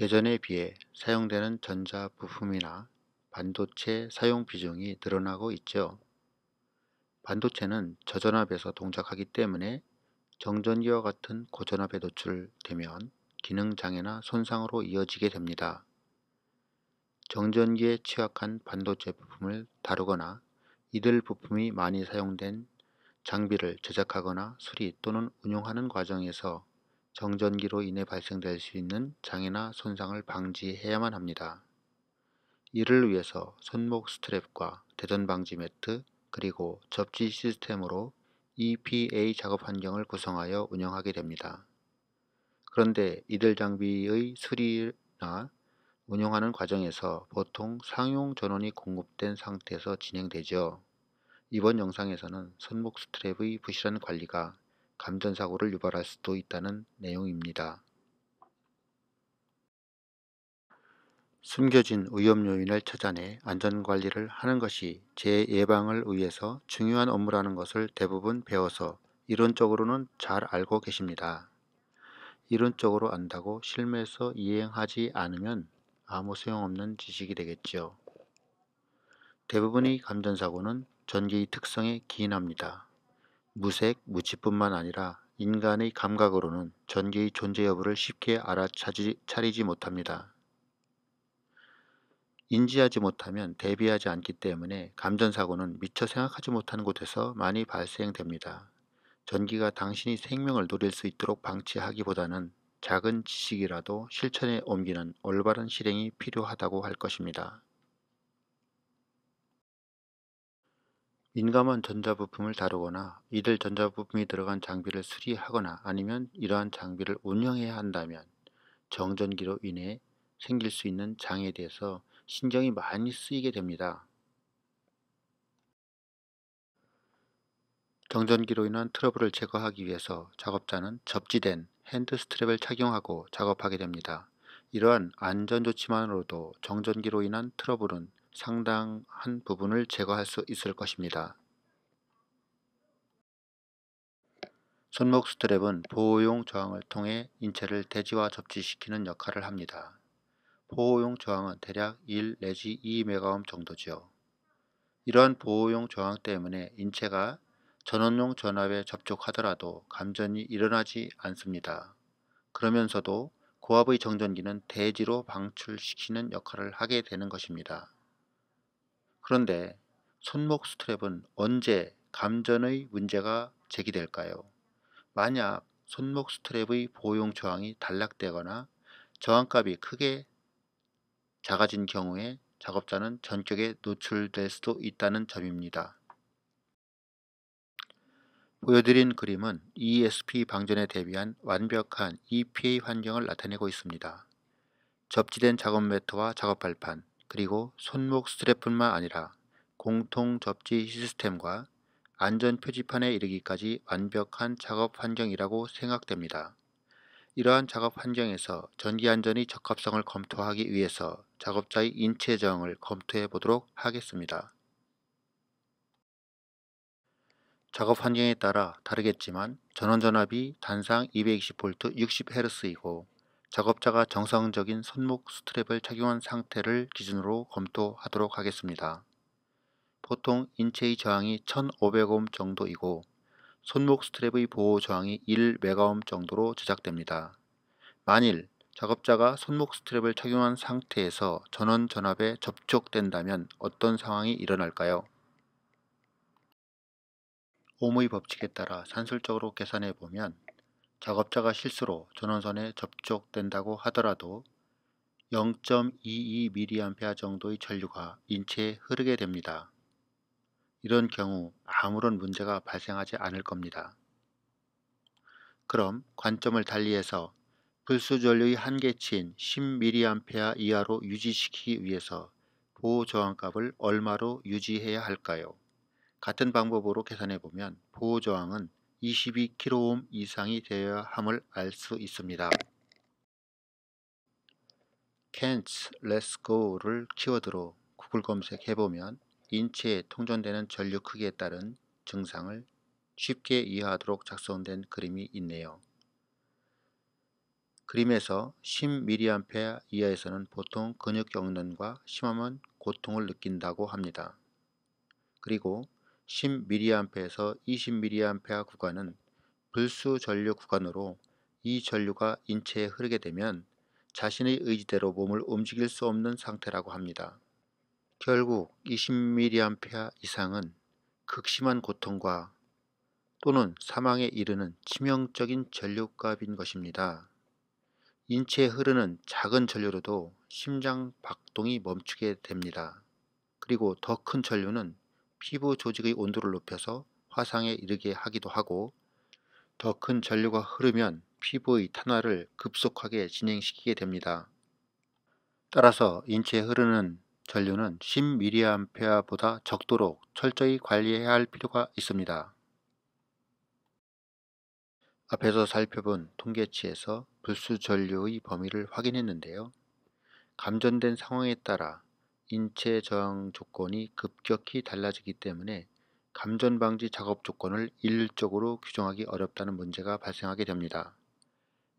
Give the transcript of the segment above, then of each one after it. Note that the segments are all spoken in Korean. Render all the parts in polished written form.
예전에 비해 사용되는 전자 부품이나 반도체 사용 비중이 늘어나고 있죠. 반도체는 저전압에서 동작하기 때문에 정전기와 같은 고전압에 노출되면 기능 장애나 손상으로 이어지게 됩니다. 정전기에 취약한 반도체 부품을 다루거나 이들 부품이 많이 사용된 장비를 제작하거나 수리 또는 운용하는 과정에서 정전기로 인해 발생될 수 있는 장애나 손상을 방지해야만 합니다. 이를 위해서 손목 스트랩과 대전 방지 매트 그리고 접지 시스템으로 EPA 작업 환경을 구성하여 운영하게 됩니다. 그런데 이들 장비의 수리나 운영하는 과정에서 보통 상용 전원이 공급된 상태에서 진행되죠. 이번 영상에서는 손목 스트랩의 부실한 관리가 감전사고를 유발할 수도 있다는 내용입니다. 숨겨진 위험 요인을 찾아내 안전관리를 하는 것이 재예방을 위해서 중요한 업무라는 것을 대부분 배워서 이론적으로는 잘 알고 계십니다. 이론적으로 안다고 실무에서 이행하지 않으면 아무 소용없는 지식이 되겠지요. 대부분의 감전사고는 전기의 특성에 기인합니다. 무색, 무취뿐만 아니라 인간의 감각으로는 전기의 존재 여부를 쉽게 알아차리지 못합니다. 인지하지 못하면 대비하지 않기 때문에 감전사고는 미처 생각하지 못한 곳에서 많이 발생됩니다. 전기가 당신이 생명을 누릴 수 있도록 방치하기보다는 작은 지식이라도 실천에 옮기는 올바른 실행이 필요하다고 할 것입니다. 민감한 전자부품을 다루거나 이들 전자부품이 들어간 장비를 수리하거나 아니면 이러한 장비를 운영해야 한다면 정전기로 인해 생길 수 있는 장애에 대해서 신경이 많이 쓰이게 됩니다. 정전기로 인한 트러블을 제거하기 위해서 작업자는 접지된 핸드 스트랩을 착용하고 작업하게 됩니다. 이러한 안전조치만으로도 정전기로 인한 트러블은 상당한 부분을 제거할 수 있을 것입니다. 손목 스트랩은 보호용 저항을 통해 인체를 대지와 접지시키는 역할을 합니다. 보호용 저항은 대략 1 내지 2메가옴 정도죠. 이러한 보호용 저항 때문에 인체가 전원용 전압에 접촉하더라도 감전이 일어나지 않습니다. 그러면서도 고압의 정전기는 대지로 방출시키는 역할을 하게 되는 것입니다. 그런데 손목 스트랩은 언제 감전의 문제가 제기될까요? 만약 손목 스트랩의 보호용 저항이 단락되거나 저항값이 크게 작아진 경우에 작업자는 전격에 노출될 수도 있다는 점입니다. 보여드린 그림은 ESP 방전에 대비한 완벽한 EPA 환경을 나타내고 있습니다. 접지된 작업 매트와 작업 발판, 그리고 손목 스트랩뿐만 아니라 공통 접지 시스템과 안전 표지판에 이르기까지 완벽한 작업 환경이라고 생각됩니다. 이러한 작업 환경에서 전기 안전의 적합성을 검토하기 위해서 작업자의 인체 저항을 검토해 보도록 하겠습니다. 작업 환경에 따라 다르겠지만 전원전압이 단상 220V 60Hz이고 작업자가 정상적인 손목 스트랩을 착용한 상태를 기준으로 검토하도록 하겠습니다. 보통 인체의 저항이 1500옴 정도이고 손목 스트랩의 보호 저항이 1메가옴 정도로 제작됩니다. 만일 작업자가 손목 스트랩을 착용한 상태에서 전원 전압에 접촉된다면 어떤 상황이 일어날까요? 옴의 법칙에 따라 산술적으로 계산해 보면 작업자가 실수로 전원선에 접촉된다고 하더라도 0.22mA 정도의 전류가 인체에 흐르게 됩니다. 이런 경우 아무런 문제가 발생하지 않을 겁니다. 그럼 관점을 달리해서 불수 전류의 한계치인 10mA 이하로 유지시키기 위해서 보호 저항값을 얼마로 유지해야 할까요? 같은 방법으로 계산해 보면 보호 저항은 22kΩ 이상이 되어야 함을 알 수 있습니다. Can't Let's Go를 키워드로 구글 검색해 보면 인체에 통전되는 전류 크기에 따른 증상을 쉽게 이해하도록 작성된 그림이 있네요. 그림에서 10mA 이하에서는 보통 근육 경련과 심하면 고통을 느낀다고 합니다. 그리고 10mA에서 20mA 구간은 불수 전류 구간으로 이 전류가 인체에 흐르게 되면 자신의 의지대로 몸을 움직일 수 없는 상태라고 합니다. 결국 20mA 이상은 극심한 고통과 또는 사망에 이르는 치명적인 전류값인 것입니다. 인체에 흐르는 작은 전류로도 심장 박동이 멈추게 됩니다. 그리고 더 큰 전류는 피부 조직의 온도를 높여서 화상에 이르게 하기도 하고, 더 큰 전류가 흐르면 피부의 탄화를 급속하게 진행시키게 됩니다. 따라서 인체에 흐르는 전류는 10mA보다 적도록 철저히 관리해야 할 필요가 있습니다. 앞에서 살펴본 통계치에서 불수 전류의 범위를 확인했는데요. 감전된 상황에 따라 인체 저항 조건이 급격히 달라지기 때문에 감전 방지 작업 조건을 일률적으로 규정하기 어렵다는 문제가 발생하게 됩니다.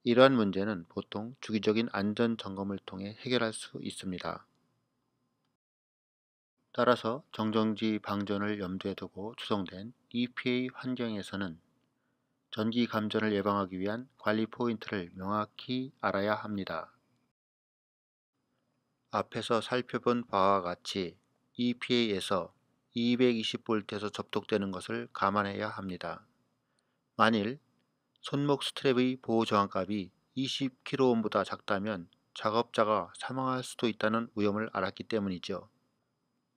이러한 문제는 보통 주기적인 안전 점검을 통해 해결할 수 있습니다. 따라서 정전지 방전을 염두에 두고 조성된 EPA 환경에서는 전기 감전을 예방하기 위한 관리 포인트를 명확히 알아야 합니다. 앞에서 살펴본 바와 같이 EPA에서 220V에서 접촉되는 것을 감안해야 합니다. 만일 손목 스트랩의 보호 저항값이 20kΩ보다 작다면 작업자가 사망할 수도 있다는 위험을 알았기 때문이죠.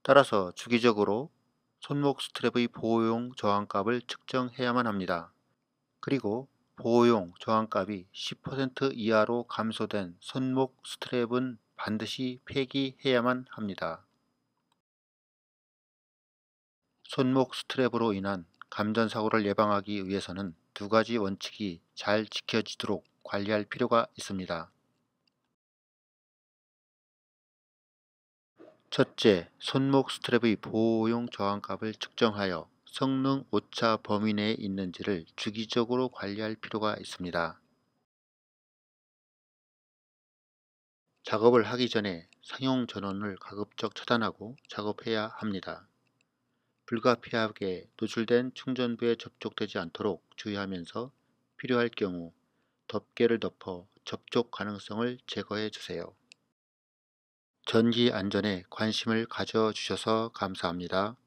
따라서 주기적으로 손목 스트랩의 보호용 저항값을 측정해야만 합니다. 그리고 보호용 저항값이 10% 이하로 감소된 손목 스트랩은 반드시 폐기해야만 합니다. 손목 스트랩으로 인한 감전 사고를 예방하기 위해서는 두 가지 원칙이 잘 지켜지도록 관리할 필요가 있습니다. 첫째, 손목 스트랩의 보호용 저항값을 측정하여 성능 오차 범위 내에 있는지를 주기적으로 관리할 필요가 있습니다. 작업을 하기 전에 상용 전원을 가급적 차단하고 작업해야 합니다. 불가피하게 노출된 충전부에 접촉되지 않도록 주의하면서 필요할 경우 덮개를 덮어 접촉 가능성을 제거해 주세요. 전기 안전에 관심을 가져주셔서 감사합니다.